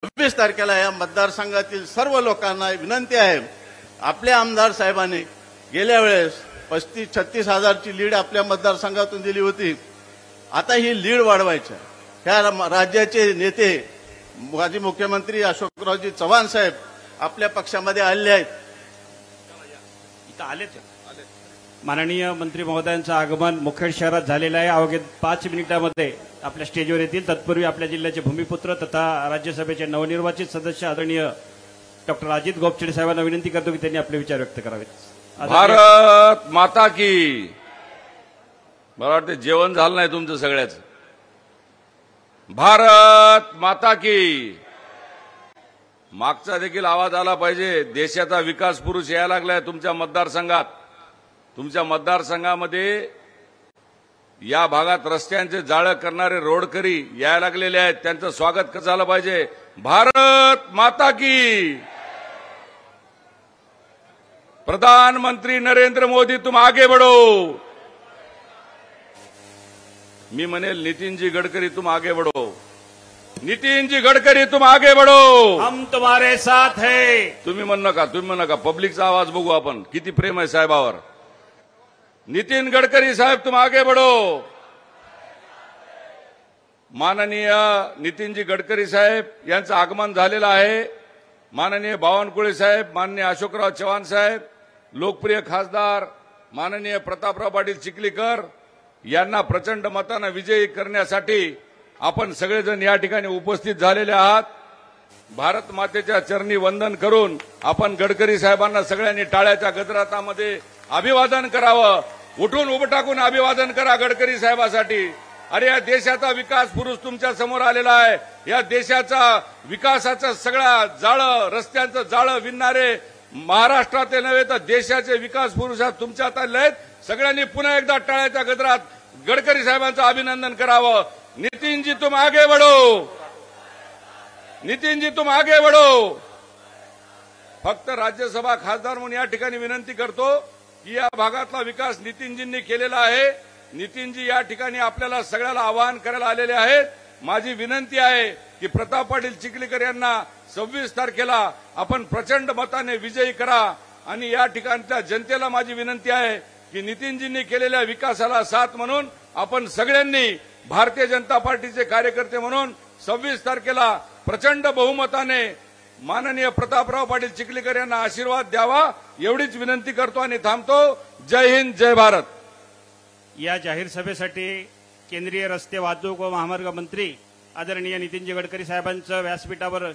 26 तारखेला या मतदारसंघातील सर्व लोकांना विनंती आहे, आपल्या आमदार साहेबांनी गेल्या वेळेस 35-36 हजारची लीड आपल्या मतदारसंघातून दिली होती. आता ही लीड वाढवायची. ह्या राज्याचे नेते माजी मुख्यमंत्री अशोकरावजी चव्हाण साहेब आपल्या पक्षामध्ये आलेले आहेत. इथं आलेच. माननीय मंत्री महोदयांचं आगमन मुखेड शहरात झालेलं आहे. अवघे 5 मिनिटांमध्ये आपल्या स्टेजवर येतील. तत्पूर्वी आपल्या जिल्ह्याचे भूमिपुत्र तथा राज्यसभेचे नवनिर्वाचित सदस्य आदरणीय डॉक्टर अजित गोपछडे साहेबांना विनंती करतो की त्यांनी आपले विचार व्यक्त करावेत. भारत माता की. मला वाटतं जेवण झालं नाही तुमचं सगळ्याच. भारत माता की. मागचा देखील आवाज आला पाहिजे. देशाचा विकास पुरुष यायला लागलाय तुमच्या मतदारसंघात. तुमच्या मतदारसंघामध्ये या भागात रस्त्यांचे जाळं करणारे रोडकरी यायला लागलेले आहेत. त्यांचं स्वागत कसं झालं पाहिजे. भारत माता की. प्रधानमंत्री नरेंद्र मोदी तुम आगे बढ़ो. मी म्हणेल नितीनजी गडकरी तुम आगे बढ़ो. नितीनजी गडकरी तुम आगे बढ़ो. हम तुम्हारे साथ है. तुम्ही म्हणू नका. पब्लिकचा आवाज बघू आपण. किती प्रेम आहे साहेबावर. नितीन गडकरी साहेब तुम आगे बढ़ो. माननीय नितीनजी गडकरी साहेब यांचं आगमन झालेलं आहे. माननीय बावनकुळे साहेब, माननीय अशोकराव चव्हाण साहेब, लोकप्रिय खासदार माननीय प्रतापराव पाटील चिखलीकर यांना प्रचंड मताने विजयी करण्यासाठी आपण सगळेजण या ठिकाणी उपस्थित झालेले आहात. भारत मातेच्या चरणी वंदन करून आपण गडकरी साहेबांना सगळ्यांनी टाळ्याच्या गजरातामध्ये अभिवादन करावं. उठून उभं टाकून अभिवादन करा गडकरी साहेबांसाठी. अरे या देशाचा विकास पुरुष तुमच्या समोर आलेला आहे. या देशाचा विकासाचं सगळं जाळं, रस्त्यांचं जाळं विणणारे महाराष्ट्राचे नव्हे तर देशाचे विकास पुरुष तुमच्या हातात आहेत. सगळ्यांनी पुन्हा एकदा टाळ्याच्या गजरात गडकरी साहेबांचं अभिनंदन करावं. नितीनजी तुम आगे बढ़ो. नितीनजी तुम आगे बढ़ो. फक्त राज्यसभा खासदार म्हणून या ठिकाणी विनंती करतो की या भागातला विकास नितीनजींनी केलेला आहे. नितीनजी या ठिकाणी आपल्याला सगळ्याला आवाहन करायला आलेले आहेत. माझी विनंती आहे की प्रताप पाटील चिखलीकर यांना 26 तारखेला आपण प्रचंड मताने विजयी करा. आणि या ठिकाणच्या जनतेला माझी विनंती आहे की नितीनजींनी केलेल्या विकासाला साथ म्हणून आपण सगळ्यांनी भारतीय जनता पार्टीचे कार्यकर्ते म्हणून 26 तारखेला प्रचंड बहुमताने माननीय प्रतापराव पाटील चिखलीकर यांना आशीर्वाद द्यावा एवढीच विनंती करतो आणि थांबतो. जय हिंद, जय भारत. या जाहीर सभेसाठी केंद्रीय रस्ते वाहतूक व महामार्ग मंत्री आदरणीय नितीनजी गडकरी साहेबांचं व्यासपीठावर